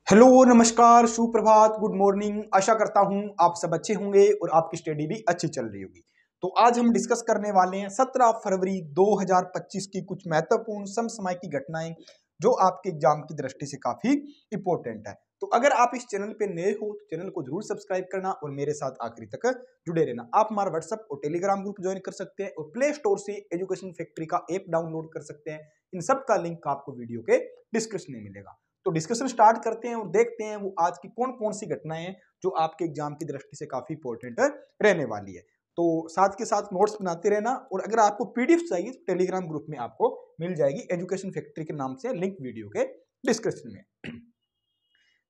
Hello, नमस्कार, सुप्रभात, good morning. आशा करता हूं आप सब अच्छे होंगे और आपकी स्टडी भी अच्छी चल रही होगी। तो आज हम डिस्कस करने वाले हैं 17 फरवरी 2025 की कुछ महत्वपूर्ण समसामयिक की घटनाएं जो आपके एग्जाम की दृष्टि से काफी इंपॉर्टेंट है। तो अगर आप इस चैनल पे नए हो तो चैनल को जरूर सब्सक्राइब करना और मेरे साथ आखिरी तक जुड़े रहना। आप हमारा व्हाट्सएप और टेलीग्राम ग्रुप ज्वाइन कर सकते हैं और प्ले स्टोर से एजुकेशन फैक्ट्री का ऐप डाउनलोड कर सकते हैं। इन सब का लिंक आपको वीडियो के डिस्क्रिप्शन में मिलेगा। तो डिस्कशन स्टार्ट करते हैं और देखते हैं वो आज की कौन कौन सी घटनाएं हैं जो आपके एग्जाम की दृष्टि से काफी इंपॉर्टेंट रहने वाली है। तो साथ के साथ नोट्स बनाते रहना और अगर आपको पीडीएफ चाहिए तो टेलीग्राम ग्रुप में आपको मिल जाएगी एजुकेशन फैक्ट्री के नाम से, लिंक वीडियो के डिस्क्रिप्शन में।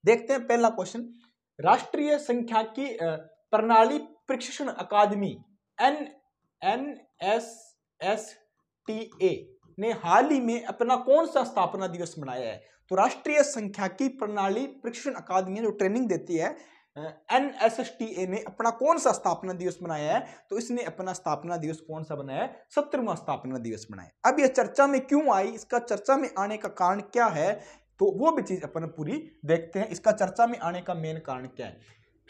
देखते हैं पहला क्वेश्चन। राष्ट्रीय सांख्यिकी प्रणाली प्रशिक्षण अकादमी NSSTA ने हाल ही में अपना कौन सा स्थापना दिवस मनाया है? तो राष्ट्रीय सांख्यिकी प्रणाली प्रशिक्षण अकादमी जो ट्रेनिंग देती है NSSTA ने अपना कौन सा स्थापना दिवस मनाया है? तो इसने अपना स्थापना दिवस कौन सा बनाया है? 17वां स्थापना दिवस बनाया। अब यह चर्चा में क्यों आई, इसका चर्चा में आने का कारण क्या है, तो वो भी चीज अपन पूरी देखते हैं। इसका चर्चा में आने का मेन कारण क्या है?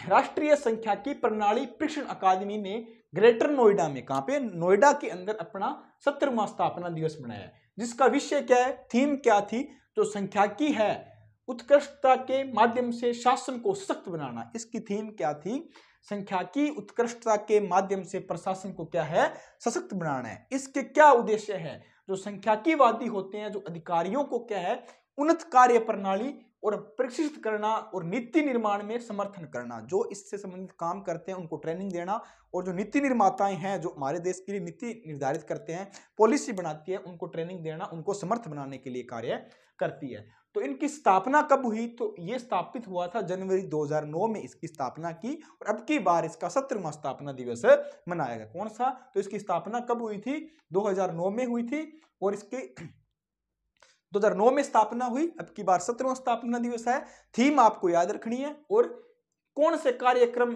राष्ट्रीय सांख्यिकी प्रणाली प्रशिक्षण अकादमी ने ग्रेटर नोएडा में, कहां पे, नोएडा के अंदर अपना 17वां स्थापना दिवस मनाया है। जिसका विषय क्या है, थीम क्या थी? जो सांख्यिकी है उत्कृष्टता के माध्यम से शासन को सशक्त बनाना। इसकी थीम क्या थी? सांख्यिकी उत्कृष्टता के माध्यम से प्रशासन को क्या है, सशक्त बनाना है। इसके क्या उद्देश्य है? जो सांख्यिकीवादी होते हैं, जो अधिकारियों को क्या है, उन्नत कार्य प्रणाली और प्रशिक्षित करना और नीति निर्माण में समर्थन करना। जो इससे संबंधित काम करते हैं उनको ट्रेनिंग देना, और जो नीति निर्माताएं हैं जो हमारे देश के लिए नीति निर्धारित करते हैं, पॉलिसी बनाती है, उनको ट्रेनिंग देना, उनको समर्थ बनाने के लिए कार्य करती है। तो इनकी स्थापना कब हुई? तो ये स्थापित हुआ था जनवरी 2009 में इसकी स्थापना की, और अब की बार इसका 17वां स्थापना दिवस मनाया गया। कौन सा? तो इसकी स्थापना कब हुई थी? 2009 में हुई थी, और इसके 2009 में स्थापना हुई। अब की बार 17वां स्थापना दिवस है। थीम आपको याद रखनी है, और कौन से कार्यक्रम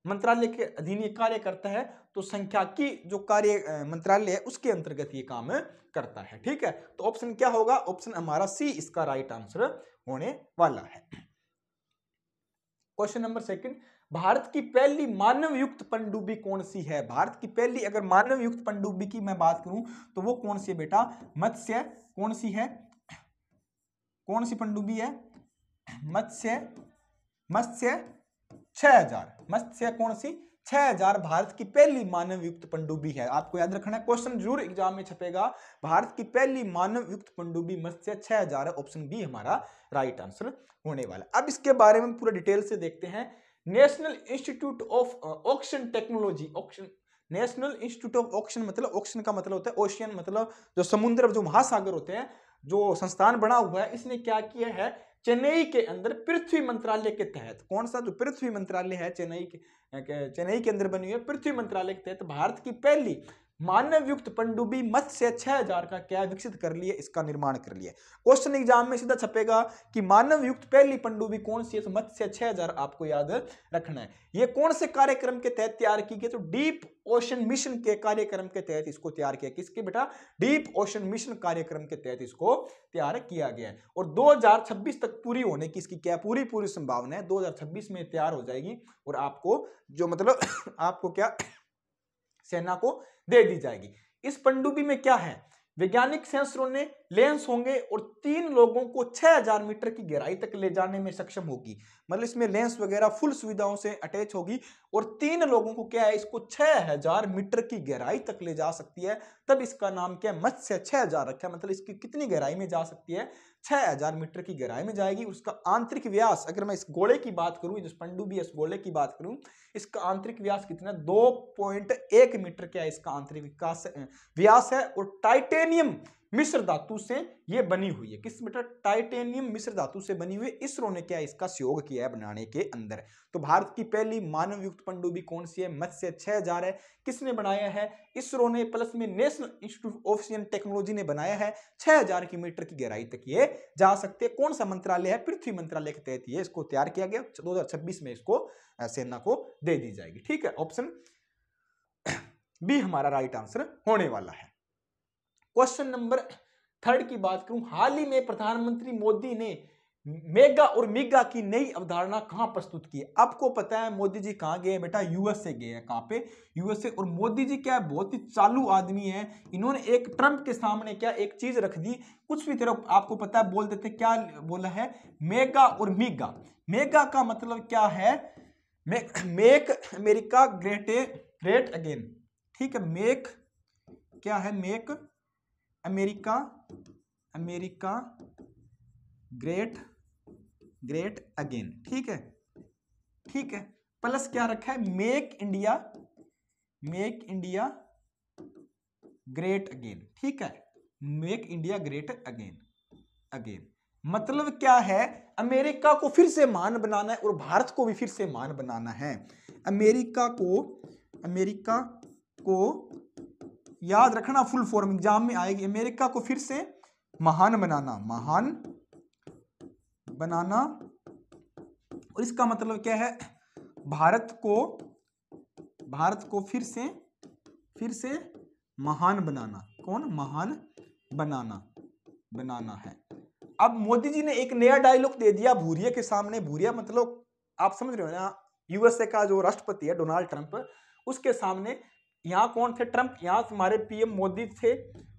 मंत्रालय के अधीन ये कार्य करता है? तो सांख्यिकी जो कार्य मंत्रालय है उसके अंतर्गत ये काम करता है। ठीक है, तो ऑप्शन क्या होगा? ऑप्शन हमारा सी इसका राइट आंसर होने वाला है। Question number second. भारत की पहली मानव युक्त पनडुब्बी कौन सी है? भारत की पहली अगर मानव युक्त पनडुब्बी की मैं बात करूं तो वो कौन सी है बेटा? मत्स्य, कौन सी है? कौन सी पनडुब्बी है? मत्स्य 6000। मत्स्य कौन सी? 6000 भारत की पहली मानव युक्त पनडुब्बी है। आपको याद रखना है, क्वेश्चन जरूर एग्जाम में छपेगा। भारत की पहली मानव युक्त पनडुब्बी मत्स्य 6000 है। ऑप्शन बी हमारा राइट आंसर होने वाला। अब इसके बारे में पूरा डिटेल से देखते हैं। National institute of auction technology, auction, national institute of auction मतलब, ऑक्शन का मतलब होता है ओशियन, मतलब जो समुद्र, जो महासागर होते हैं, जो संस्थान बना हुआ है, इसने क्या किया है? चेन्नई के अंदर पृथ्वी मंत्रालय के तहत, कौन सा? जो पृथ्वी मंत्रालय है चेन्नई के अंदर बनी हुई है, पृथ्वी मंत्रालय के तहत भारत की पहली मानव युक्त पनडुब्बी मत्स्य 6000 का क्या विकसित कर लिया, इसका निर्माण कर लिया। क्वेश्चन एग्जाम में सीधा छपेगा कि मानव युक्त पहली पनडुब्बी कौन सी है? तो मत्स्य 6000 आपको याद रखना है। ये कौन से कार्यक्रम के तहत तैयार की गई? तो डीप ओशन मिशन के कार्यक्रम के तहत इसको तैयार किया। किसके बेटा? डीप ओशन मिशन कार्यक्रम के तहत इसको तैयार किया गया है, और 2026 तक पूरी होने की इसकी क्या पूरी संभावना है। 2026 में तैयार हो जाएगी, और आपको जो मतलब आपको क्या, सेना को दे दी जाएगी। इस पनडुब्बी में क्या है? वैज्ञानिक सेंसरों ने लेंस होंगे, और 3 लोगों को 6000 मीटर की गहराई तक ले जाने में सक्षम होगी। मतलब इसमें लेंस वगैरह फुल सुविधाओं से अटैच होगी, और 3 लोगों को क्या है, इसको 6000 मीटर की गहराई तक ले जा सकती है। तब इसका नाम क्या है? मत्स्य 6000 रखा है। मतलब इसकी कितनी गहराई में जा सकती है? 6000 मीटर की गहराई में जाएगी। उसका आंतरिक व्यास, अगर मैं इस गोले की बात करूं, जिस पनडुब्बी इस गोले की बात करूं, इसका आंतरिक व्यास कितना? 2.1 मीटर क्या है इसका आंतरिक व्यास है, और टाइटेनियम मिश्र धातु से ये बनी हुई है। किस मीटर? टाइटेनियम मिश्र धातु से बनी हुई। इसरो ने क्या इसका सहयोग किया है बनाने के अंदर। तो भारत की पहली मानव युक्त पनडुब्बी कौन सी है? मत्स्य 6000 है। किसने बनाया है? इसरो ने, प्लस में national institute of ocean technology ने बनाया है। 6000 मीटर की गहराई तक ये जा सकते हैं। कौन सा मंत्रालय है? पृथ्वी मंत्रालय के तहत ये इसको तैयार किया गया। 2026 में इसको सेना को दे दी जाएगी। ठीक है, ऑप्शन बी हमारा राइट आंसर होने वाला है। क्वेश्चन नंबर थर्ड की बात करूं, हाल ही में प्रधानमंत्री मोदी ने मेगा और मीगा की नई अवधारणा कहां प्रस्तुत की है? आपको पता है मोदी जी कहां गए हैं बेटा? यूएसए गए हैं। कहां पे? यूएसए। और मोदी जी क्या है, बहुत ही चालू आदमी है। इन्होंने एक ट्रंप के सामने क्या एक चीज रख दी, कुछ भी तरह आपको पता है, बोल देते क्या बोला है? मेगा और मीगा। मेगा का मतलब क्या है? Make America great again. ठीक है, मेक क्या है? Make America great again. ठीक है, ठीक है। प्लस क्या रखा है? Make India great again. ठीक है, मेक इंडिया ग्रेट अगेन मतलब क्या है? अमेरिका को फिर से महान बनाना है और भारत को भी फिर से महान बनाना है। अमेरिका को याद रखना, फुल फॉर्म एग्जाम में आएगी। अमेरिका को फिर से महान बनाना और इसका मतलब क्या है? भारत को फिर से महान बनाना। कौन? महान बनाना है। अब मोदी जी ने एक नया डायलॉग दे दिया भूरिया के सामने। भूरिया मतलब आप समझ रहे हो ना, यूएसए का जो राष्ट्रपति है डोनाल्ड ट्रंप, उसके सामने यहां कौन थे? ट्रंप। यहां हमारे पीएम मोदी थे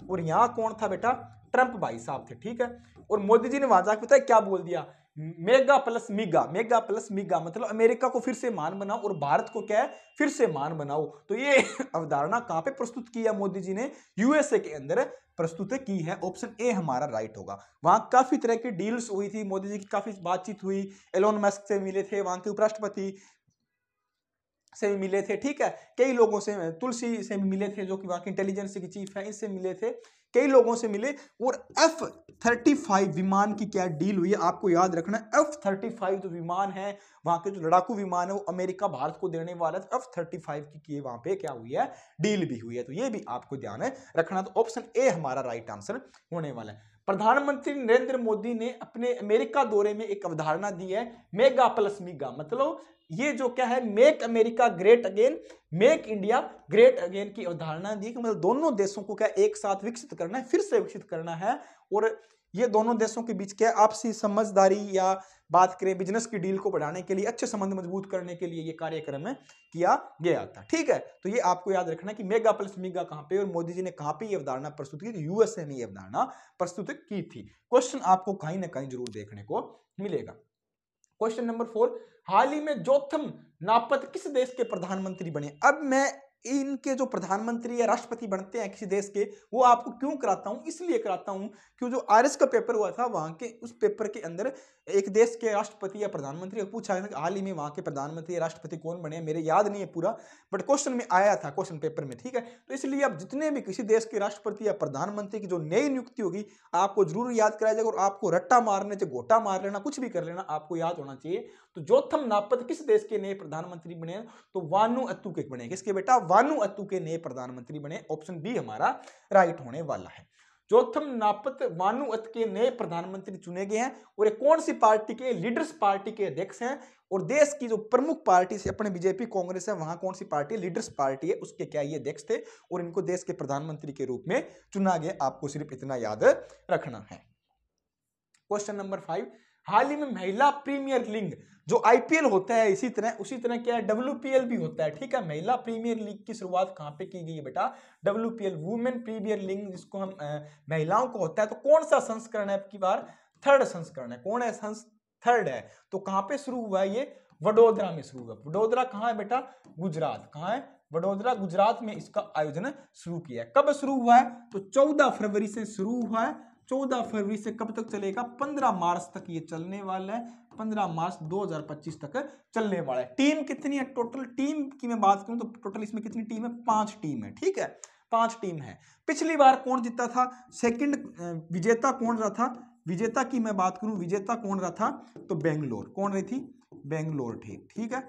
और यहां कौन था बेटा? ट्रंप भाई साहब थे। ठीक है, और मोदी जी ने वहां जाकर पता है क्या बोल दिया? मेगा प्लस मीगा मतलब अमेरिका को फिर से महान बनाओ और भारत को क्या है? फिर से महान बनाओ। तो ये अवधारणा कहां पे प्रस्तुत की है मोदी जी ने? यूएसए के अंदर प्रस्तुत की है। ऑप्शन ए हमारा राइट होगा। वहां काफी तरह की डील्स हुई थी, मोदी जी की काफी बातचीत हुई, एलोन मस्क से मिले थे, वहां के उपराष्ट्रपति से भी मिले थे। ठीक है, कई लोगों से, तुलसी से भी मिले थे जो कि वहां की इंटेलिजेंस की चीफ है, इससे मिले थे, कई लोगों से मिले। और F-35 विमान की क्या डील हुई है आपको याद रखना है। F-35 जो विमान है, वहां के जो लड़ाकू विमान है, वो अमेरिका भारत को देने वाला है। F-35 की वहां पे क्या हुई है? डील भी हुई है। तो ये भी आपको ध्यान है रखना। तो ऑप्शन ए हमारा राइट आंसर होने वाला है। प्रधानमंत्री नरेंद्र मोदी ने अपने अमेरिका दौरे में एक अवधारणा दी है, मेगा प्लस मीगा। मतलब ये जो क्या है, make America great again, make India great again की अवधारणा दी कि मतलब दोनों देशों को क्या एक साथ विकसित करना है, फिर से विकसित करना है। और ये दोनों देशों के बीच क्या आपसी समझदारी या बात करें बिजनेस की डील को बढ़ाने के लिए, अच्छे संबंध मजबूत करने के लिए ये कार्यक्रम में किया गया था। ठीक है, तो ये आपको याद रखना कि मेगा प्लस मीगा कहां पे और मोदी जी ने कहां पे ये अवधारणा प्रस्तुत की? यूएसए में ये अवधारणा प्रस्तुत की थी। क्वेश्चन आपको कहीं ना कहीं जरूर देखने को मिलेगा। क्वेश्चन नंबर 4, हाल ही में जोथम नापत किस देश के प्रधानमंत्री बने? अब मैं इनके जो प्रधानमंत्री या राष्ट्रपति बनते हैं किसी देश के, वो आपको क्यों कराता हूं? इसलिए कराता हूं कि जो आरएस का पेपर हुआ था, वहां के उस पेपर के अंदर एक देश के राष्ट्रपति या प्रधानमंत्री को पूछा गया था हाल ही में वहां के प्रधानमंत्री या राष्ट्रपति कौन बने। मेरे याद नहीं है पूरा, बट क्वेश्चन में आया था, क्वेश्चन पेपर में। ठीक है, तो इसलिए अब जितने भी किसी देश के राष्ट्रपति या प्रधानमंत्री की जो नई नियुक्ति होगी, आपको जरूर याद कराया जाएगा। और आपको रट्टा मारने से गोटा मार लेना, कुछ भी कर लेना, आपको याद होना चाहिए। तो जोथम नापत किस देश के नए प्रधानमंत्री बने? तो वानुअतु के बने। किसके बेटा? वानुअतु के नए प्रधानमंत्री बने। ऑप्शन बी हमारा राइट होने वाला है। जोथम नापत वानुअतु के नए प्रधानमंत्री चुने गए हैं और ये कौन सी पार्टी के? लीडर्स पार्टी के अध्यक्ष हैं। और देश की जो प्रमुख पार्टी से अपने बीजेपी कांग्रेस है, वहां कौन सी पार्टी? लीडर्स पार्टी है, उसके क्या ये अध्यक्ष थे और इनको देश के प्रधानमंत्री के रूप में चुना गया। आपको सिर्फ इतना याद रखना है। क्वेश्चन नंबर 5, हाल ही में महिला प्रीमियर लीग जो आईपीएल होता है, उसी तरह क्या है डब्ल्यूपीएल भी होता है। ठीक है, महिला प्रीमियर लीग की शुरुआत कहां पे की गई है बेटा? डब्ल्यूपीएल, वुमेन प्रीमियर लीग, जिसको हम महिलाओं को होता है। तो कौन सा संस्करण है? आपकी बार थर्ड संस्करण है। कौन है? थर्ड है। तो कहां पे शुरू हुआ है? ये वडोदरा में शुरू हुआ। वडोदरा कहां है बेटा? गुजरात। कहां है? वडोदरा गुजरात में इसका आयोजन शुरू किया। कब शुरू हुआ है? तो 14 फरवरी से शुरू हुआ है। 14 फरवरी से कब तक चलेगा? 15 मार्च तक ये चलने वाला है। 15 मार्च 2025 तक चलने वाला है। टीम कितनी है? टोटल टीम की मैं बात करूं तो टोटल इसमें कितनी टीम है? 5 टीम है। ठीक है, 5 टीम है। पिछली बार कौन जीता था? सेकंड विजेता कौन रहा था? विजेता की मैं बात करूं, विजेता कौन रहा था? तो बेंगलोर। कौन रही थी? बेंगलोर थी। ठीक है,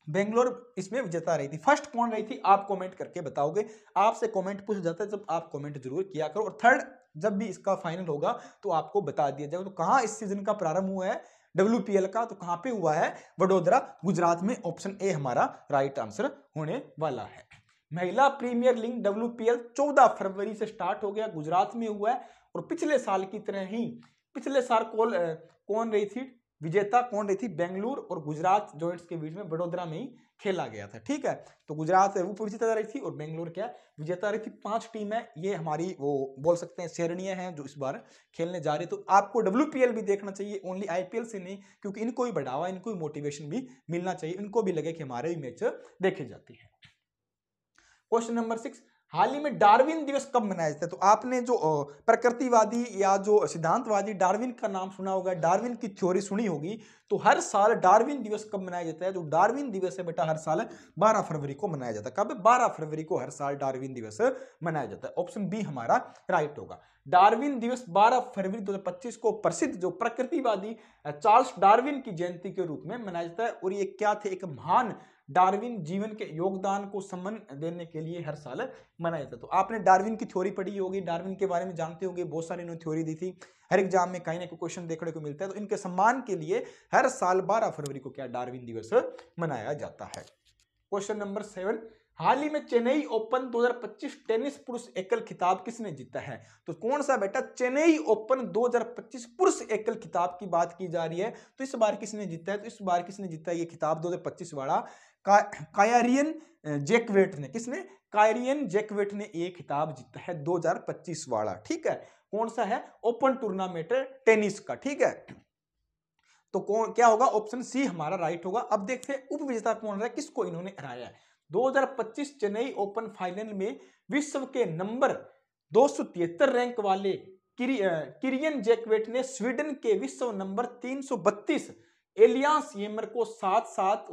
बेंगलोर इसमें विजेता रही थी। फर्स्ट कौन रही थी? आप कमेंट करके बताओगे। आपसे कमेंट पूछ जाता है, जब आप कमेंट जरूर किया करो। और थर्ड जब भी इसका फाइनल होगा तो आपको बता दिया जाएगा। तो कहां इस सीजन का प्रारंभ हुआ है डब्ल्यूपीएल का? तो कहां पे हुआ है? वडोदरा गुजरात में। ऑप्शन ए हमारा राइट आंसर होने वाला है। महिला प्रीमियर लीग डब्ल्यूपीएल 14 फरवरी से स्टार्ट हो गया, गुजरात में हुआ है। और पिछले साल की तरह ही पिछले साल कौन रही थी विजेता, कौन रही थी? बेंगलुरु और गुजरात जॉइंट्स के बीच में वडोदरा में ही खेला गया था। ठीक है, तो गुजरात उप विजेता रही थी और बेंगलुरु क्या विजेता रही थी। 5 टीमें ये हमारी वो बोल सकते हैं श्रेणियां हैं जो इस बार खेलने जा रही है। तो आपको WPL भी देखना चाहिए, ओनली IPL से नहीं, क्योंकि इनको भी बढ़ावा, इनको भी मोटिवेशन भी मिलना चाहिए, इनको भी लगे कि हमारे भी मैच देखे जाते हैं। क्वेश्चन नंबर 6, हाल ही में डार्विन दिवस कब मनाया जाता है? तो आपने जो प्रकृतिवादी या जो सिद्धांतवादी डार्विन का नाम सुना होगा, डार्विन की थ्योरी सुनी होगी, तो हर साल डार्विन दिवस कब मनाया जाता है? जो डार्विन दिवस है बेटा हर साल 12 फरवरी को मनाया जाता है। कब? 12 फरवरी को हर साल डार्विन दिवस मनाया जाता है। ऑप्शन बी हमारा राइट होगा। डार्विन दिवस 12 फरवरी 2025 को प्रसिद्ध जो प्रकृतिवादी चार्ल्स डार्विन की जयंती के रूप में मनाया जाता है। और ये क्या थे? एक महान डार्विन जीवन के योगदान को सम्मान देने के लिए हर साल मनाया जाता है। तो आपने डार्विन की थ्योरी पढ़ी होगी, डार्विन के बारे में जानते होंगे, बहुत सारी इन्होंने थ्योरी दी थी, हर एग्जाम में कहीं ना कोई क्वेश्चन देखने को मिलता है। तो इनके सम्मान के लिए हर साल 12 फरवरी को क्या डार्विन दिवस मनाया जाता है। क्वेश्चन नंबर 7, हाल ही में चेन्नई ओपन 2025 टेनिस पुरुष एकल खिताब किसने जीता है? तो कौन सा बेटा? चेन्नई ओपन 2025 पुरुष एकल खिताब की बात की जा रही है। तो इस बार किसने जीता है? तो इस बार किसने जीता है ये खिताब 2025 वाला? कायरियन जैकवेट ने। किसने? कायरियन जैकवेट ने ये खिताब जीता है 2025 वाला। ठीक है, कौन सा है? ओपन टूर्नामेंट टेनिस का। ठीक है, तो कौन क्या होगा? ऑप्शन सी हमारा राइट होगा। अब देखते हैं उप विजेता कौन रहा है, किसको इन्होंने हराया है। 2025 चेन्नई ओपन फाइनल में विश्व के नंबर 273 रैंक वाले किरियन जैकवेट ने स्वीडन के विश्व नंबर 332 एलियांस येमर को 7-6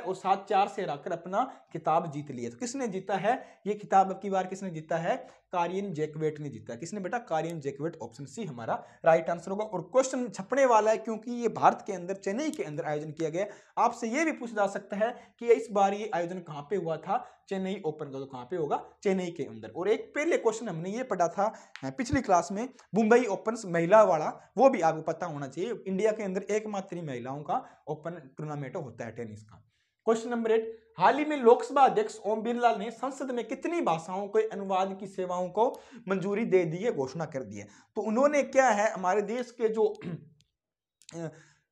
और 7-4 से हराकर अपना खिताब जीत लिया। तो किसने जीता है ये खिताब? अब की बार किसने जीता है? कारियन जैकवेट ने जीता है। किसने बेटा? कारियन जैकवेट। ऑप्शन सी हमारा राइट आंसर होगा। और क्वेश्चन छपने वाला है क्योंकि ये भारत के अंदर चेन्नई के अंदर आयोजन किया गया। आपसे ये भी पूछा जा सकता है कि इस बार ये आयोजन कहां पे हुआ था? चेन्नई ओपन का। तो कहां पे होगा? चेन्नई के अंदर। और एक पहले क्वेश्चन हमने ये पढ़ा था पिछली क्लास में, मुंबई ओपन महिला वाला, वो भी आपको पता होना चाहिए। इंडिया के अंदर एकमात्र महिलाओं का ओपन टूर्नामेंट होता है टेनिस का। क्वेश्चन नंबर 8, हाल ही में लोकसभा अध्यक्ष ओम बिरला ने संसद में कितनी भाषाओं के अनुवाद की सेवाओं को मंजूरी दे दी है, घोषणा कर दी है? तो उन्होंने क्या है, हमारे देश के जो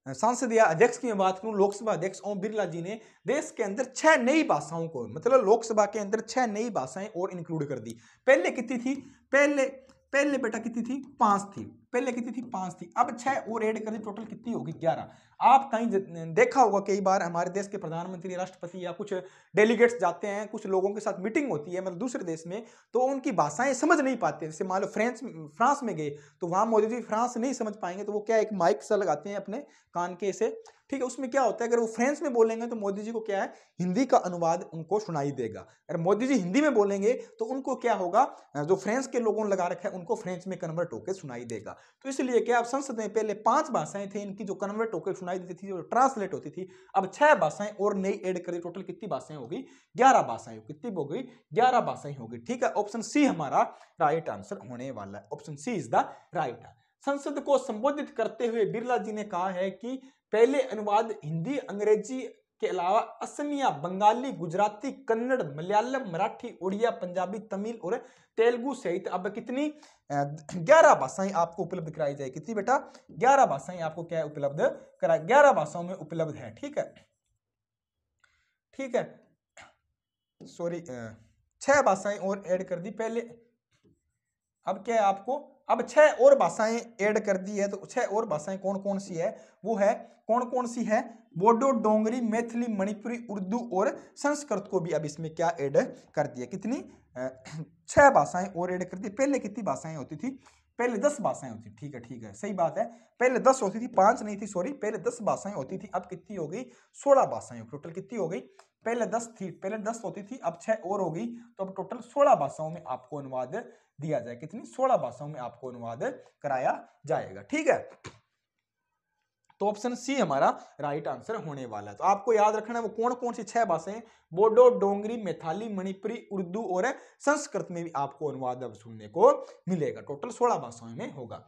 सांसद या अध्यक्ष की बात करूं, लोकसभा अध्यक्ष ओम बिरला जी ने देश के अंदर 6 नई भाषाओं को, मतलब लोकसभा के अंदर 6 नई भाषाएं और इंक्लूड कर दी। पहले कितनी थी? पहले बेटा कितनी थी? 5 थी। पहले कितनी थी? 5 थी। अब 6 और ऐड कर दी, टोटल कितनी होगी? 11। आप कहीं देखा होगा कई बार हमारे देश के प्रधानमंत्री, राष्ट्रपति या कुछ डेलीगेट्स जाते हैं, कुछ लोगों के साथ मीटिंग होती है मतलब दूसरे देश में, तो उनकी भाषाएं समझ नहीं पाते। जैसे मान लो फ्रांस में गए तो वहां मोदी जी फ्रांस नहीं समझ पाएंगे, तो वो क्या एक माइक सा लगाते हैं अपने कान के से, ठीक है, उसमें क्या होता है अगर वो फ्रेंच में बोलेंगे तो मोदी जी को क्या है, हिंदी का अनुवाद उनको सुनाई देगा। अगर मोदी जी हिंदी में बोलेंगे तो उनको क्या होगा, जो फ्रेंच के लोगों ने लगा रखा है उनको फ्रेंच में कन्वर्ट होकर सुनाई देगा। तो इसलिए क्या, अब संसद में पहले 5 भाषाएं थी इनकी जो कन्वर्ट होकर सुनाई देती थी, जो ट्रांसलेट होती थी, अब 6 भाषाएं और नई ऐड कर दी। टोटल कितनी भाषाएं होगी? 11 भाषाएं। कितनी हो गई? 11 भाषाएं होगी। ठीक है, ऑप्शन सी हमारा राइट आंसर होने वाला है। Option C is the right. संसद को संबोधित करते हुए बिरला जी ने कहा है कि पहले अनुवाद हिंदी, अंग्रेजी के अलावा असमिया, बंगाली, गुजराती, कन्नड़, मलयालम, मराठी, उड़िया, पंजाबी, तमिल और तेलुगु सहित अब कितनी 11 भाषाएं आपको उपलब्ध कराई जाए। कितनी बेटा? 11 भाषाएं आपको क्या है उपलब्ध कराई, 11 भाषाओं में उपलब्ध है। ठीक है, ठीक है, सॉरी 6 भाषाएं और ऐड कर दी पहले। अब क्या है आपको, अब 6 और भाषाएं ऐड कर दी है। तो 6 और भाषाएं कौन कौन सी है? वो है कौन कौन सी है? बोडो, डोंगरी, मैथिली, मणिपुरी, उर्दू और संस्कृत को भी अब इसमें क्या ऐड कर दिया। कितनी? 6 भाषाएं और ऐड कर दी। पहले कितनी भाषाएं होती थी? पहले 10 भाषाएं होती थी। ठीक है, ठीक है, सही बात है, पहले 10 होती थी, 5 नहीं थी, सॉरी, पहले 10 भाषाएं होती थी। अब कितनी हो गई? 16 भाषाएं। टोटल कितनी हो गई? पहले 10 थी, पहले 10 होती थी, अब 6 और हो गई, तो अब टोटल 16 भाषाओं में आपको अनुवाद दिया जाए। कितनी? 16 भाषाओं में आपको अनुवाद कराया जाएगा। ठीक है, तो ऑप्शन सी हमारा राइट आंसर होने वाला है। तो आपको याद रखना है वो कौन कौन सी 6 भाषाएं, बोडो, डोंगरी, मैथिली, मणिपुरी, उर्दू और संस्कृत में भी आपको अनुवाद अब सुनने को मिलेगा। टोटल 16 भाषाओं में होगा।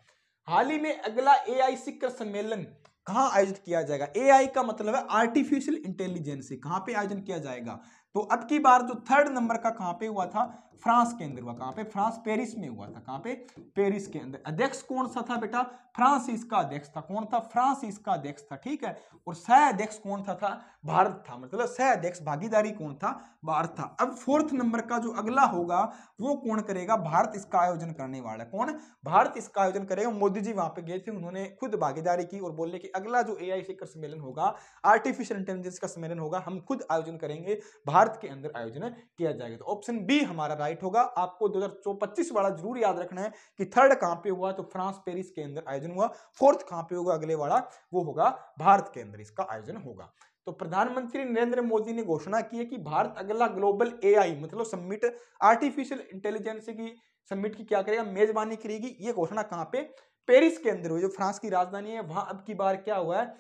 हाल ही में अगला AI शिखर सम्मेलन कहां आयोजित किया जाएगा? AI का मतलब है आर्टिफिशियल इंटेलिजेंस। कहां पे आयोजन किया जाएगा? तो अब की बार जो थर्ड नंबर का कहां पे हुआ था, फ्रांस के अंदर हुआ। कहां पे? फ्रांस, पेरिस में हुआ था। कहां पे? पेरिस के अंदर। अध्यक्ष कौन सा था बेटा? फ्रांस इसका अध्यक्ष था। कौन था? फ्रांस इसका अध्यक्ष था। ठीक है, और सह अध्यक्ष कौन था? भारत था। मतलब सह अध्यक्ष भागीदारी कौन था? भारत था। अब फोर्थ नंबर का जो अगला होगा वो कौन करेगा? भारत इसका आयोजन करने वाला है। कौन? भारत इसका आयोजन करेगा। मोदी जी वहां पे गए थे, उन्होंने खुद भागीदारी की और बोले कि अगला जो एआई शिखर सम्मेलन होगा, आर्टिफिशियल इंटेलिजेंस का सम्मेलन होगा, हम खुद आयोजन करेंगे, भारत के अंदर आयोजन किया जाएगा। तो ऑप्शन बी हमारा राइट होगा। आपको 2025 वाला जरूर याद रखना है कि थर्ड कहां पे हुआ, तो फ्रांस पेरिस के अंदर आयोजन हुआ। फोर्थ कहां पे होगा अगले वाला? वो होगा भारत के अंदर इसका आयोजन होगा। तो प्रधानमंत्री नरेंद्र मोदी ने घोषणा की है कि भारत अगला ग्लोबल एआई मतलब समिट, आर्टिफिशियल इंटेलिजेंस की समिट की क्या करेगा? मेजबानी करेगी। ये घोषणा कहां पे? पेरिस के अंदर हुई, जो फ्रांस की राजधानी है वहां। अब की बार क्या हुआ है,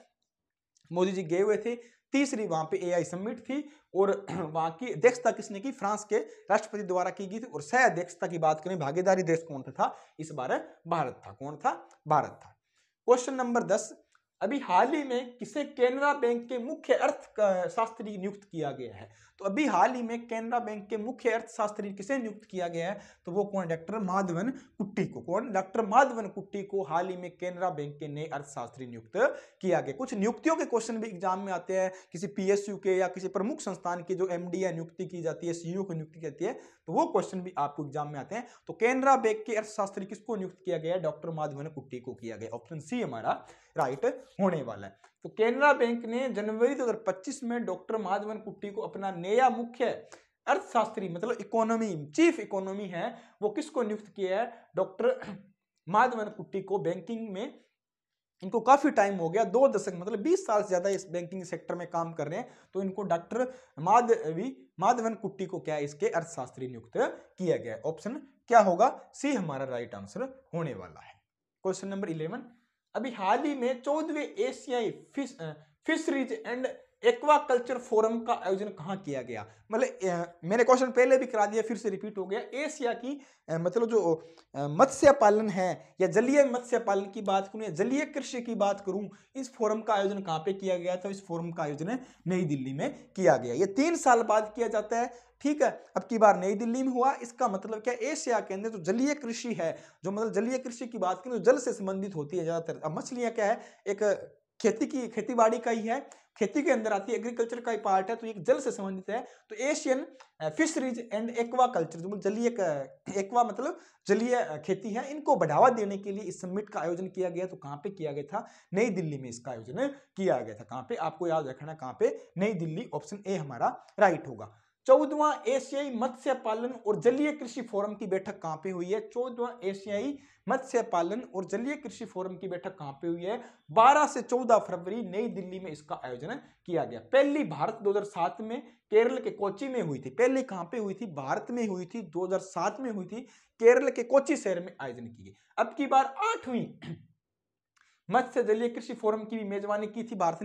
मोदी जी गए हुए थे, तीसरी वहां पे एआई समिट थी और वहां की अध्यक्षता किसने की? फ्रांस के राष्ट्रपति द्वारा की गई थी। और सह अध्यक्षता की बात करें, भागीदारी देश कौन था? इस बार भारत था। कौन था? भारत था। क्वेश्चन नंबर 10, अभी हाल ही में किसे केनरा बैंक के मुख्य अर्थशास्त्री नियुक्त किया गया है? तो अभी हाल ही में केनरा बैंक के मुख्य अर्थशास्त्री किसे नियुक्त किया गया है? तो वो कौन? डॉक्टर माधवन कुट्टी को। कौन? डॉक्टर माधवन कुट्टी को हाल ही में केनरा बैंक के नए अर्थशास्त्री नियुक्त किया गया। कुछ नियुक्तियों के क्वेश्चन भी एग्जाम में आते हैं, किसी पीएसयू के या किसी प्रमुख संस्थान की जो एमडी या नियुक्ति की जाती है, सीईओ की नियुक्ति की जाती है, तो वो क्वेश्चन भी आपको एग्जाम में आते हैं। तो केनरा बैंक के अर्थशास्त्री किसको नियुक्त किया गया? डॉक्टर माधवन कुट्टी को किया गया। ऑप्शन सी हमारा राइट होने वाला है। तो केनरा बैंक ने जनवरी 2025 में डॉक्टर माधवन कुट्टी को अपना नया मुख्य अर्थशास्त्री मतलब इकोनॉमी, चीफ इकोनॉमी है, वो किसको नियुक्त किया है? डॉक्टर माधवन कुट्टी को। बैंकिंग में इनको काफी टाइम हो गया, 2 दशक मतलब 20 साल से ज्यादा इस बैंकिंग सेक्टर में काम कर रहे हैं, तो इनको डॉक्टर माधवन कुट्टी को क्या है? इसके अर्थशास्त्री नियुक्त किया गया है। ऑप्शन क्या होगा? सी हमारा राइट आंसर होने वाला है। क्वेश्चन नंबर 11, अभी हाल ही में 14वें एशियाई फिशरीज एंड एक्वाकल्चर फोरम का आयोजन कहां किया गया? मतलब मैंने क्वेश्चन पहले भी करा दिया, फिर से रिपीट हो गया। एशिया की मतलब जो मत्स्य पालन है या जलीय मत्स्य पालन की बात करूं या जलीय कृषि की बात करूं, इस फोरम का आयोजन कहां पे किया गया? तो इस फोरम का आयोजन नई दिल्ली में किया गया। ये 3 साल बाद किया जाता है। ठीक है, अब की बार नई दिल्ली में हुआ। इसका मतलब क्या? एशिया के अंदर जो जलीय कृषि है, जो मतलब जलीय कृषि की बात करें तो जल से संबंधित होती है ज्यादातर। अब मछलियां क्या है? एक खेती बाड़ी का ही है, खेती के अंदर आती है, एग्रीकल्चर का ही पार्ट है, तो ये जल से संबंधित है। तो एशियन फिशरीज एंड एक्वाकल्चर, जो जलीय एक्वा मतलब जलीय खेती है, इनको बढ़ावा देने के लिए इस समिट का आयोजन किया गया। तो कहां पे किया गया था? नई दिल्ली में इसका आयोजन किया गया था। कहां पे? आपको याद रखना कहां पे? नई दिल्ली। ऑप्शन ए हमारा राइट होगा। 14वां एशियाई मत्स्य पालन और जलीय कृषि फोरम की बैठक कहां पे हुई है? 14वां एशियाई मत्स्य पालन और जलीय कृषि फोरम की बैठक कहां पे हुई है? 12 से 14 फरवरी नई दिल्ली में इसका आयोजन किया गया। पहली भारत 2007 में केरल के कोच्चि में हुई थी। पहले कहां पे हुई थी? भारत में हुई थी, 2007 में हुई थी, केरल के कोच्चि शहर में आयोजन की गई। अब की बार 8वीं मत्स्य जलीय कृषि फोरम की भी मेजबानी की थी भारत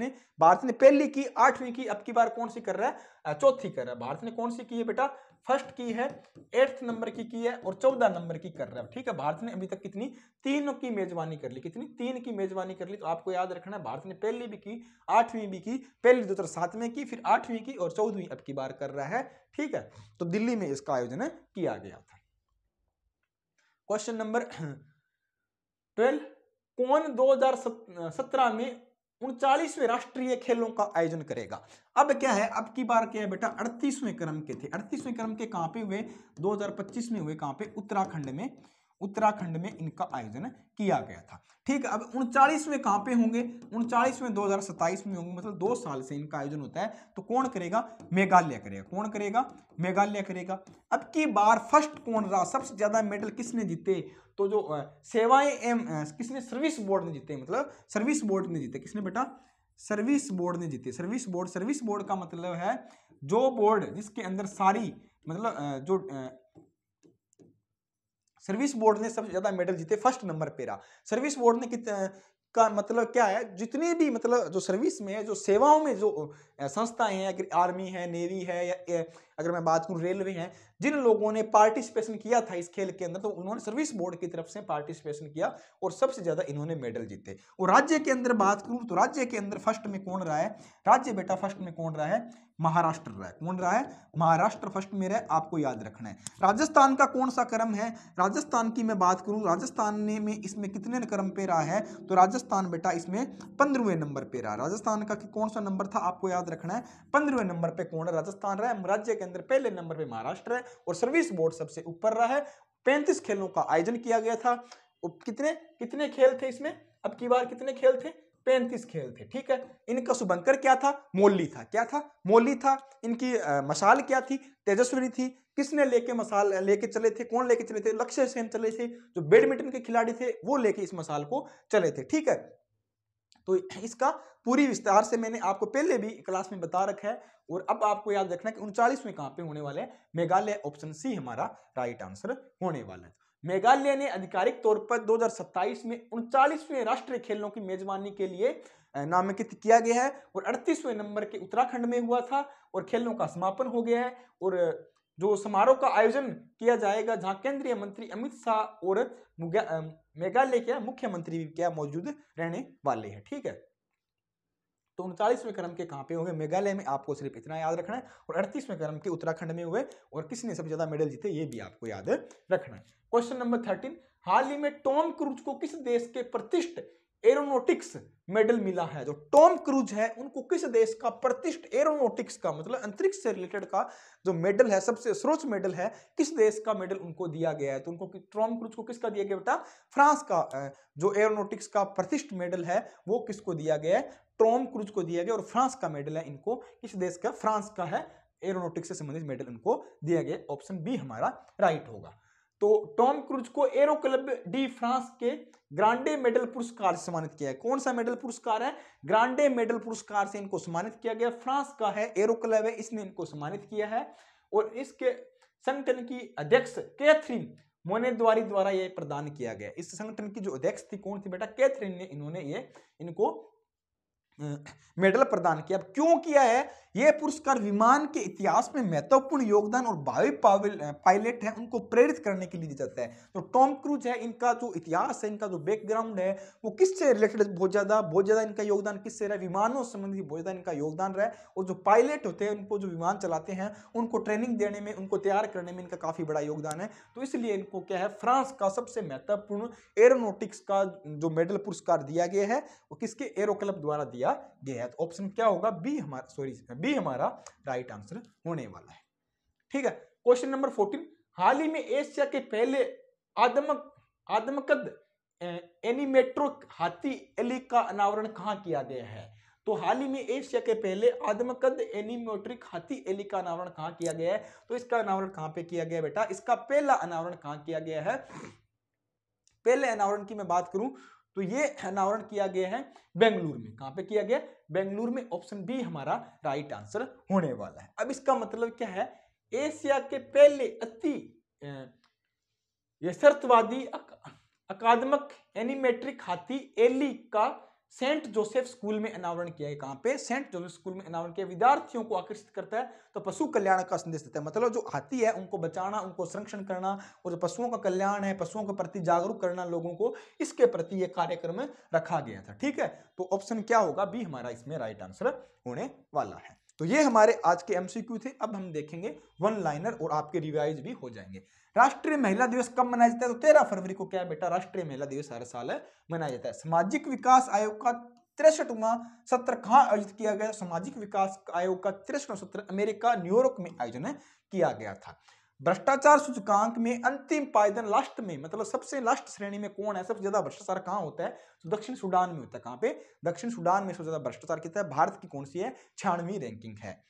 ने पहली की, 8वीं की। अब की बार कौन सी कर रहा है? चौथी कर रहा है। भारत ने कौन सी की है बेटा? फर्स्ट की है, 8th नंबर की है और 14 नंबर की कर रहा है। ठीक है, भारत ने अभी तक कितनी? 3 की मेजबानी कर ली। कितनी? 3 की मेजबानी कर ली। तो आपको याद रखना है, भारत ने पहली भी की, 8वीं भी की, पहली 2007 में की, फिर 8वीं की और 14वीं अब की बार कर रहा है। ठीक है, तो दिल्ली में इसका आयोजन किया गया था। क्वेश्चन नंबर 12, कौन 2017 में 39वें राष्ट्रीय खेलों का आयोजन करेगा? अब क्या है? अब की बार क्या है बेटा? 38वें क्रम के थे। 38वें क्रम के कहां पे हुए? 2025 में हुए। कहां पे? उत्तराखंड में इनका आयोजन किया गया था। ठीक है, अब 39वें कहां पे होंगे? 39वें 2027 में होंगे, मतलब 2 साल से इनका आयोजन होता है। तो कौन करेगा? मेघालय करेगा। कौन करेगा? मेघालय करेगा। अब की बार फर्स्ट कौन रहा? सबसे ज्यादा मेडल किसने जीते? तो जो सेवाएं किसने? सर्विस बोर्ड ने जीते। मतलब सर्विस बोर्ड ने जीते। किसने बेटा? सर्विस बोर्ड ने जीते। सर्विस बोर्ड का मतलब है जो बोर्ड जिसके अंदर सारी मतलब जो सर्विस बोर्ड ने सबसे ज्यादा मेडल जीते, फर्स्ट नंबर पे रहा। सर्विस बोर्ड ने का मतलब क्या है? जितनी भी मतलब जो सर्विस में है, जो सेवाओं में जो संस्थाएं हैं, अगर आर्मी है, नेवी है, या अगर मैं बात करूं रेलवे है, जिन लोगों ने पार्टिसिपेशन किया था इस खेल के अंदर, तो उन्होंने सर्विस बोर्ड की तरफ से पार्टिसिपेशन किया और सबसे ज्यादा इन्होंने मेडल जीते। और राज्य के अंदर बात करूं तो राज्य के अंदर फर्स्ट में कौन रहा है, राज्य बेटा फर्स्ट में कौन रहा है, महाराष्ट्र रहा है। कौन रहा है, महाराष्ट्र फर्स्ट में रहा है, आपको याद रखना है। राजस्थान का कौन सा क्रम है, राजस्थान की मैं बात करूं, राजस्थान ने में इसमें कितने क्रम पे रहा है, तो राजस्थान बेटा इसमें 15वें नंबर पे रहा। राजस्थान का कौन सा नंबर था, आपको याद रखना है, 15वें नंबर पे कौन है, राजस्थान रहा है। राज्य के अंदर पहले नंबर पे महाराष्ट्र है और सर्विस बोर्ड सबसे ऊपर रहा है। 35 खेलों का आयोजन किया गया था। कितने कितने खेल थे इसमें, अब की बार कितने खेल थे, 35 खेल थे, ठीक है। इनका शुभंकर क्या था, मौली था, क्या था, मौली था। इनकी मशाल क्या थी, तेजस्विनी थी। किसने लेके मशाल लेके चले थे, कौन लेके चले थे, लक्ष्य सेन चले थे, जो बैडमिंटन के खिलाड़ी थे वो लेके इस मशाल को चले थे, ठीक है। तो इसका पूरी विस्तार से मैंने आपको पहले भी क्लास में बता रखा है। और अब आपको याद रखना है कि 39वें कहां पे होने वाले हैं, मेघालय, ऑप्शन सी हमारा राइट आंसर होने वाला है। मेघालय ने आधिकारिक तौर पर 2027 में 39वें राष्ट्रीय खेलों की मेजबानी के लिए नामांकित किया गया है और 38वें नंबर के उत्तराखंड में हुआ था और खेलों का समापन हो गया है। और जो समारोह का आयोजन किया जाएगा जहां केंद्रीय मंत्री अमित शाह और मेघालय के मुख्यमंत्री भी क्या मौजूद रहने वाले हैं, ठीक है। तो 39वें क्रम के कहां पे होंगे, मेघालय में, आपको सिर्फ इतना याद रखना है। और 38वें क्रम के उत्तराखंड में हुए और किसने सबसे ज्यादा मेडल जीते ये भी आपको याद रखना है। क्वेश्चन नंबर 13, हाल ही में टॉम क्रूज को किस देश के प्रतिष्ठित एरोनॉटिक्स मेडल मिला है। जो टॉम क्रूज है उनको किस देश का प्रतिष्ठित एरोनॉटिक्स का मतलब अंतरिक्ष से रिलेटेड का जो मेडल है, सबसे सर्वोच्च मेडल है, किस देश का मेडल उनको दिया गया है। तो उनको टॉम क्रूज को किसका दिया गया बेटा, फ्रांस का। जो एरोनॉटिक्स का प्रतिष्ठित मेडल है वो किसको दिया गया है, टॉम क्रूज को दिया गया। और फ्रांस का मेडल है, इनको किस देश का, फ्रांस का है, एरोनॉटिक्स से संबंधित मेडल इनको दिया गया। ऑप्शन बी हमारा राइट होगा। तो टॉम क्रूज को एरो क्लब डी फ्रांस के ग्रांडे मेडल पुरस्कार से सम्मानित किया है। कौन सा मेडल पुरस्कार है, ग्रांडे मेडल पुरस्कार से इनको सम्मानित किया गया। फ्रांस का है, एरो क्लब है, इसने इनको सम्मानित किया है। और इसके संगठन की अध्यक्ष कैथरीन मोनेद्वारी द्वारा यह प्रदान किया गया। इस संगठन की जो अध्यक्ष थी कौन थी बेटा, कैथरीन ने इन्होंने ये इनको मेडल प्रदान किया। क्यों किया है, यह पुरस्कार विमान के इतिहास में महत्वपूर्ण योगदान और भावी पायलट है उनको प्रेरित करने के लिए दिया जाता है। तो टॉम क्रूज है, इनका जो इतिहास है, इनका जो बैकग्राउंड है वो किससे रिलेटेड, बहुत ज्यादा इनका योगदान किससे रहा, विमानों संबंधी बहुत ज्यादा इनका योगदान रहा है। और जो पायलट होते हैं उनको, जो विमान चलाते हैं उनको ट्रेनिंग देने में, उनको तैयार करने में इनका काफी बड़ा योगदान है। तो इसलिए इनको क्या है, फ्रांस का सबसे महत्वपूर्ण एरोनॉटिक्स का जो मेडल पुरस्कार दिया गया है वो किसके, एरो क्लब द्वारा दिया गया है। तो ऑप्शन क्या होगा, बी हमारा, सॉरी बी हमारा राइट आंसर होने वाला है, ठीक है। क्वेश्चन नंबर 14, हाल ही में एशिया के पहले आदमकद एनिमेट्रिक हाथी एली का अनावरण कहां किया गया है। तो हाल ही में एशिया के पहले आदमकद एनिमेट्रिक हाथी एली का अनावरण कहां किया गया है। तो इसका अनावरण कहां पे किया गया बेटा, इसका पहला अनावरण कहां किया गया है। पहले अनावरण की मैं बात करूं तो ये अनावरण किया गया है बेंगलुरु में। कहां पे किया गया, बेंगलुरु में। ऑप्शन बी हमारा राइट आंसर होने वाला है। अब इसका मतलब क्या है, एशिया के पहले अति यथार्थवादी अकादमिक एनिमेट्रिक हाथी एली का सेंट जोसेफ स्कूल में अनावरण किया है। कहां पे, सेंट जोसेफ स्कूल में अनावरण किया। विद्यार्थियों को आकर्षित करता है, तो पशु कल्याण का संदेश देता है। मतलब जो हाथी है उनको बचाना, उनको संरक्षण करना और जो पशुओं का कल्याण है, पशुओं के प्रति जागरूक करना लोगों को, इसके प्रति यह कार्यक्रम रखा गया था, ठीक है। तो ऑप्शन क्या होगा, बी हमारा इसमें राइट आंसर होने वाला है। तो ये हमारे आज के एमसीक्यू थे। अब हम देखेंगे वन लाइनर और आपके रिवाइज भी हो जाएंगे। राष्ट्रीय महिला दिवस कब मनाया जाता है, तो 13 फरवरी को क्या है बेटा, राष्ट्रीय महिला दिवस हर साल मनाया जाता है। सामाजिक विकास आयोग का 63वां सत्र कहां आयोजित किया गया, सामाजिक विकास आयोग का 63वां सत्र अमेरिका न्यूयॉर्क में आयोजन किया गया था। भ्रष्टाचार सूचकांक में अंतिम पायदान लास्ट में, मतलब सबसे लास्ट श्रेणी में कौन है, सबसे ज्यादा भ्रष्टाचार कहां होता है, तो दक्षिण सूडान में होता है। कहां पे, दक्षिण सूडान में सबसे ज्यादा भ्रष्टाचार कितना है। भारत की कौन सी है, 96वीं रैंकिंग है।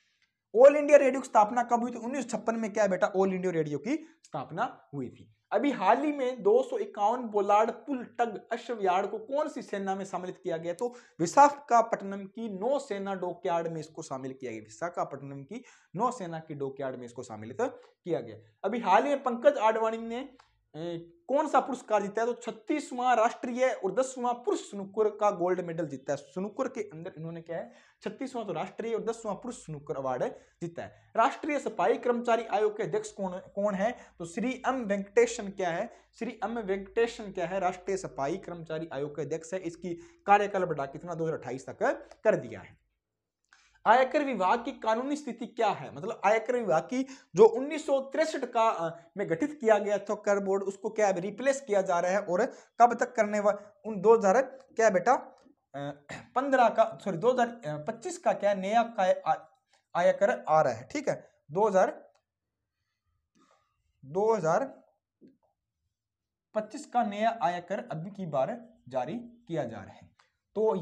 ऑल इंडिया रेडियो की स्थापना कब हुई थी, 1956 में क्या है बेटा, ऑल इंडिया रेडियो की स्थापना हुई थी। अभी हाल ही में 251 बोलार्ड पुल टग अश्वयार्ड को कौन सी सेना में शामिल किया गया, तो विशाखापट्टनम की नौसेना डॉकयार्ड में इसको शामिल किया गया। विशाखापट्टनम की नौसेना की डॉकयार्ड में इसको शामिल किया गया। अभी हाल ही में पंकज आडवाणी ने कौन सा पुरस्कार जीता है? तो 36वां राष्ट्रीय और 10वां पुरुष स्नूकर का गोल्ड मेडल जीता है। स्नूकर के अंदर इन्होंने क्या है, 36वां तो राष्ट्रीय और 10वां पुरुष स्नूकर अवार्ड जीता है। राष्ट्रीय सफाई कर्मचारी आयोग के अध्यक्ष कौन है? तो श्री एम वेंकटेशन क्या है? श्री एम वेंकटेशन क्या है? राष्ट्रीय सफाई कर्मचारी आयोग के अध्यक्ष है। इसकी कार्यकाल बढ़ा कितना 2028 तक कर दिया है। आयकर विभाग की कानूनी स्थिति क्या है? मतलब आयकर विभाग की जो 1963 का में गठित किया गया था कर बोर्ड, उसको क्या रिप्लेस किया जा रहा है और कब तक करने वाला? 2000 क्या बेटा 15 का सॉरी 2025 का क्या नया आयकर आ रहा है। ठीक है, 2025 का नया आयकर अब की बार जारी किया जा रहा है। तो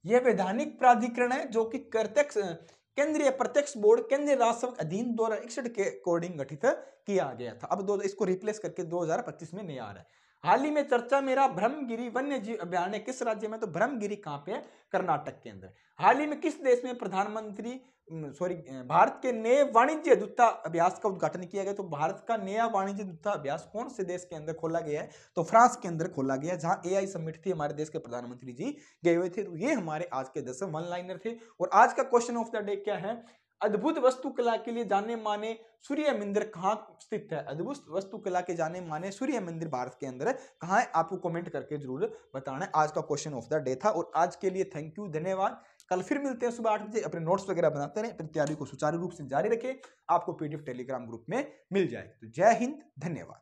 यह वैधानिक प्राधिकरण है जो कि केंद्रीय प्रत्यक्ष बोर्ड केंद्रीय राजस्व अधीन 2061 के अकॉर्डिंग गठित किया गया था। अब इसको रिप्लेस करके 2025 में नया आ रहा है। हाल ही में चर्चा मेरा ब्रह्मगिरी वन्य जीव अभ्यारण्य किस राज्य में? तो ब्रह्मगिरी कहां पे है? कर्नाटक के अंदर। हाल ही में किस देश में भारत के नए वाणिज्य दूताभ्यास का उद्घाटन किया गया? तो भारत का नया वाणिज्य दूताभ्यास कौन से देश के अंदर खोला गया है? तो फ्रांस के अंदर खोला गया, जहां AI समिट थी, हमारे देश के प्रधानमंत्री जी गए हुए थे। तो ये हमारे आज के 10 वन लाइनर थे। और आज का क्वेश्चन ऑफ द डे क्या है? अद्भुत वास्तुकला के लिए जाने माने सूर्य मंदिर कहाँ स्थित है? अद्भुत वास्तुकला के जाने माने सूर्य मंदिर भारत के अंदर कहाँ है? आपको कमेंट करके जरूर बताना है। आज का क्वेश्चन ऑफ द डे था। और आज के लिए थैंक यू, धन्यवाद। कल फिर मिलते हैं सुबह 8 बजे। अपने नोट्स वगैरह बनाते रहे, अपनी तैयारी को सुचारू रूप से जारी रखें। आपको PDF टेलीग्राम ग्रुप में मिल जाए। तो जय हिंद, धन्यवाद।